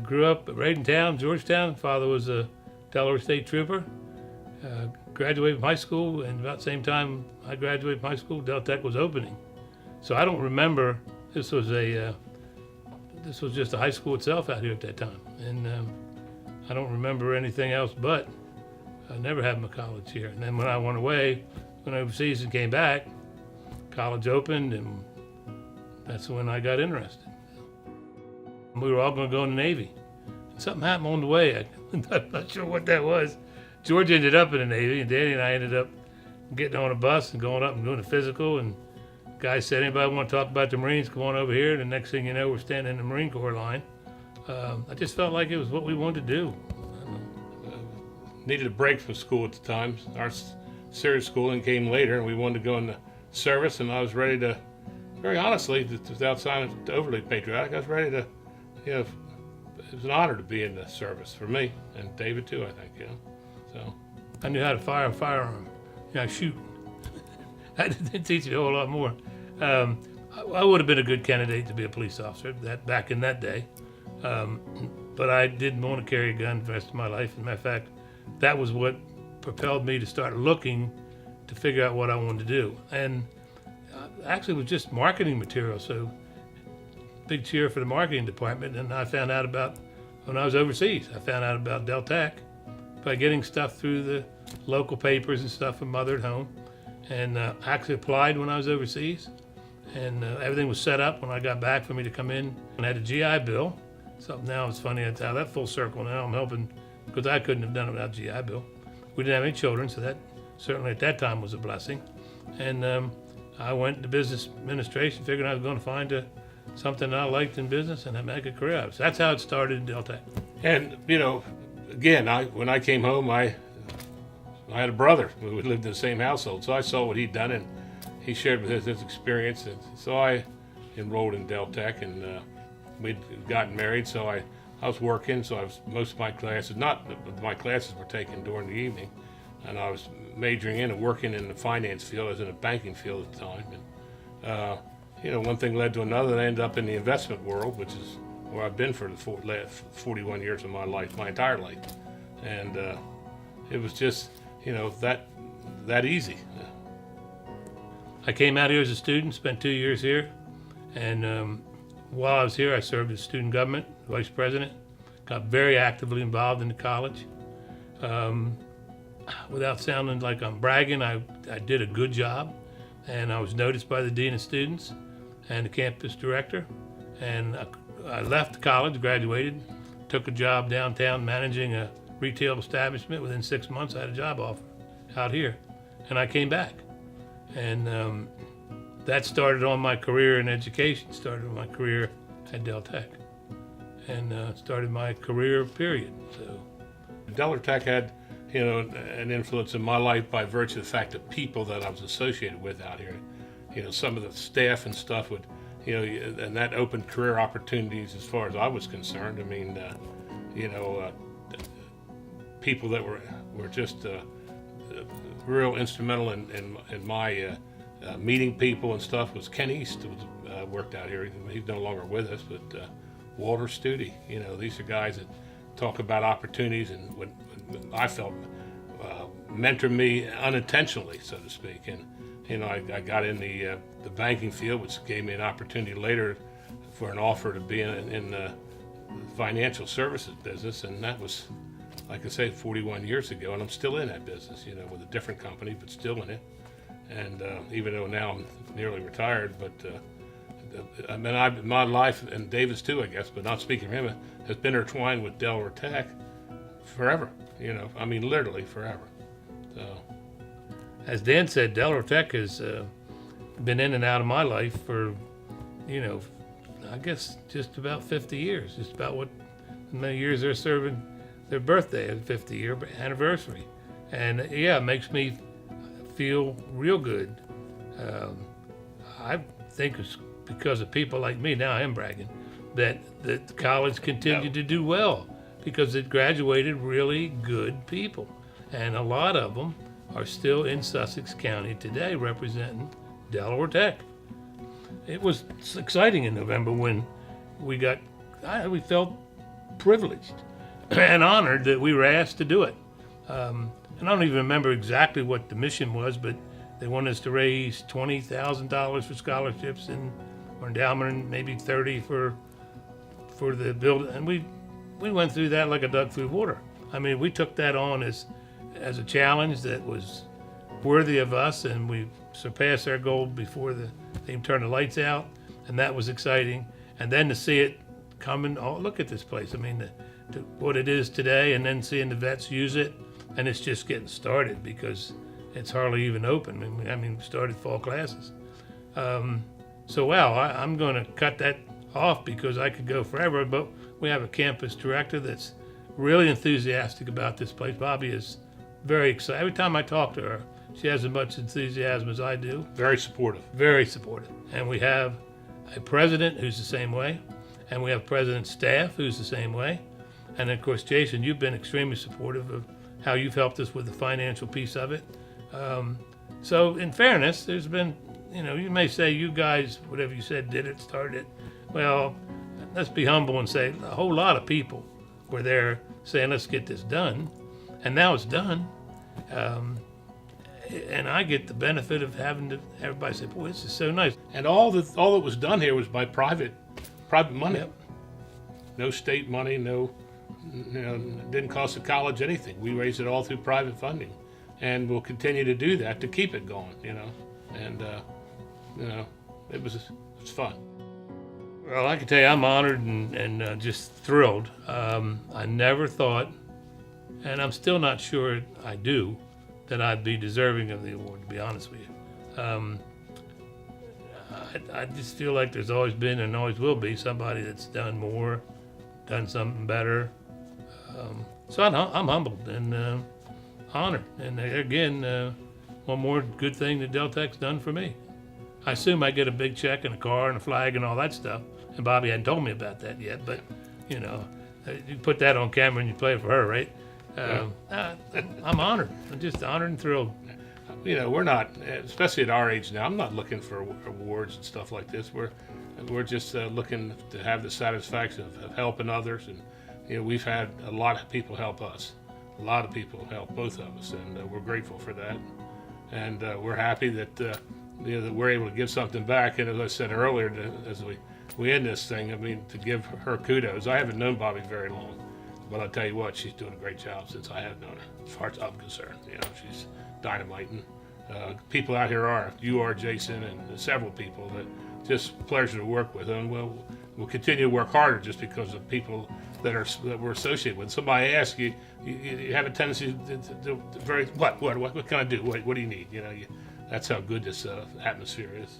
Grew up right in town, Georgetown. Father was a Delaware State Trooper. Graduated from high school, and about the same time I graduated from high school, Del Tech was opening. So I don't remember. This was just a high school itself out here at that time, and I don't remember anything else. But I never had my college here. And then when I went away, went overseas and came back, college opened, and that's when I got interested. We were all going to go in the Navy. Something happened on the way. I'm not sure what that was. George ended up in the Navy, and Danny and I ended up getting on a bus and going up and doing a physical. And the guy said, anybody want to talk about the Marines, come on over here. And the next thing you know, we're standing in the Marine Corps line. I just felt like it was what we wanted to do. Needed a break from school at the time. Our serious schooling came later, and we wanted to go in the service, and I was ready to, very honestly, without sounding overly patriotic, I was ready to, it was an honor to be in the service for me, and David too, I think, so. I knew how to fire a firearm, shoot. That didn't teach me a whole lot more. I would have been a good candidate to be a police officer back in that day, but I didn't want to carry a gun for the rest of my life. As a matter of fact, that was what propelled me to start looking to figure out what I wanted to do. And actually it was just marketing material, so big cheer for the marketing department. And I found out about, when I was overseas, I found out about Del Tech by getting stuff through the local papers and stuff from mother at home. And actually applied when I was overseas. And everything was set up when I got back for me to come in. And I had a GI Bill. So now it's funny how that full circle now. I'm helping, because I couldn't have done it without GI Bill. We didn't have any children, so that certainly at that time was a blessing. And I went into business administration, figuring I was going to find something I liked in business and make a career out of it. So that's how it started in Del Tech. And, again, when I came home, I had a brother who lived in the same household, so I saw what he'd done, and he shared with us his experience. And so I enrolled in Del Tech, and we'd gotten married, so I was working, so most of my classes, my classes were taken during the evening, and I was majoring in and working in the finance field. I was in the banking field at the time. And, one thing led to another, and I ended up in the investment world, which is where I've been for the last 41 years of my life, my entire life. And it was just, that easy. I came out here as a student, spent 2 years here, and while I was here, I served as student government, vice president, got very actively involved in the college. Without sounding like I'm bragging, I did a good job, and I was noticed by the dean of students and the campus director. And I left college, graduated, took a job downtown managing a retail establishment. Within 6 months, I had a job offer out here, and I came back. And that started on my career in education, started on my career at Del Tech, and started my career period. So, Del Tech had, an influence in my life by virtue of the fact of people that I was associated with out here. Some of the staff and stuff would, and that opened career opportunities as far as I was concerned. I mean, people that were just real instrumental in my meeting people and stuff was Ken East, who worked out here. He's no longer with us, but Walter Studi. These are guys that talk about opportunities and what I felt mentored me unintentionally, so to speak. And I got in the banking field, which gave me an opportunity later for an offer to be in the financial services business, and that was, like I say, 41 years ago, and I'm still in that business, with a different company, but still in it. And even though now I'm nearly retired, but my life, and David's too, I guess, but not speaking for him, has been intertwined with Delaware Tech forever. Literally forever. So, as Dan said, Delaware Tech has been in and out of my life for, I guess just about 50 years. Just about what many years they're serving their birthday, 50-year anniversary, and it makes me feel real good. I think it's because of people like me, now I am bragging, that the college continued to do well because it graduated really good people. And a lot of them are still in Sussex County today representing Delaware Tech. It was exciting in November when we felt privileged and honored that we were asked to do it. And I don't even remember exactly what the mission was, but they wanted us to raise $20,000 for scholarships and or endowment, and maybe 30 for the build. And we went through that like a duck through water. I mean, we took that on as a challenge that was worthy of us, and we surpassed our goal before they even turned the lights out, and that was exciting. And then to see it coming, oh, look at this place. I mean, what it is today, and then seeing the vets use it, and it's just getting started because it's hardly even open. I mean, we started fall classes. So, wow, I'm going to cut that off because I could go forever, but we have a campus director that's really enthusiastic about this place. Bobby is very excited. Every time I talk to her, she has as much enthusiasm as I do. Very supportive. Very supportive. And we have a president who's the same way, and we have president's staff who's the same way. And of course, Jason, you've been extremely supportive of how you've helped us with the financial piece of it. So in fairness, there's been, you may say you guys, whatever you said, did it, started it. Well, let's be humble and say a whole lot of people were there saying, let's get this done. And now it's done. And I get the benefit of having everybody say, boy, this is so nice. And all that was done here was by private money. Yep. No state money, it didn't cost the college anything. We raised it all through private funding. And we'll continue to do that to keep it going, And, it was fun. Well, I can tell you I'm honored and just thrilled. I never thought, and I'm still not sure I do, that I'd be deserving of the award, to be honest with you. I just feel like there's always been and always will be somebody that's done more, done something better. So I'm humbled and honored. And again, one more good thing that Deltec's done for me. I assume I get a big check and a car and a flag and all that stuff. And Bobby hadn't told me about that yet, but you put that on camera and you play it for her, right? I'm honored. I'm just honored and thrilled. We're not, especially at our age now, I'm not looking for awards and stuff like this. We're just looking to have the satisfaction of helping others. And, we've had a lot of people help us. A lot of people help both of us, and we're grateful for that. And we're happy that, that we're able to give something back. And as I said earlier, as we end this thing, to give her kudos. I haven't known Bobby very long, but I'll tell you what, she's doing a great job since I have known her, as far as I'm concerned. She's dynamiting. People out here you are, Jason, and several people that just pleasure to work with. And we'll continue to work harder just because of people that we're associated with. Somebody asks you have a tendency to what can I do? What do you need? That's how good this atmosphere is.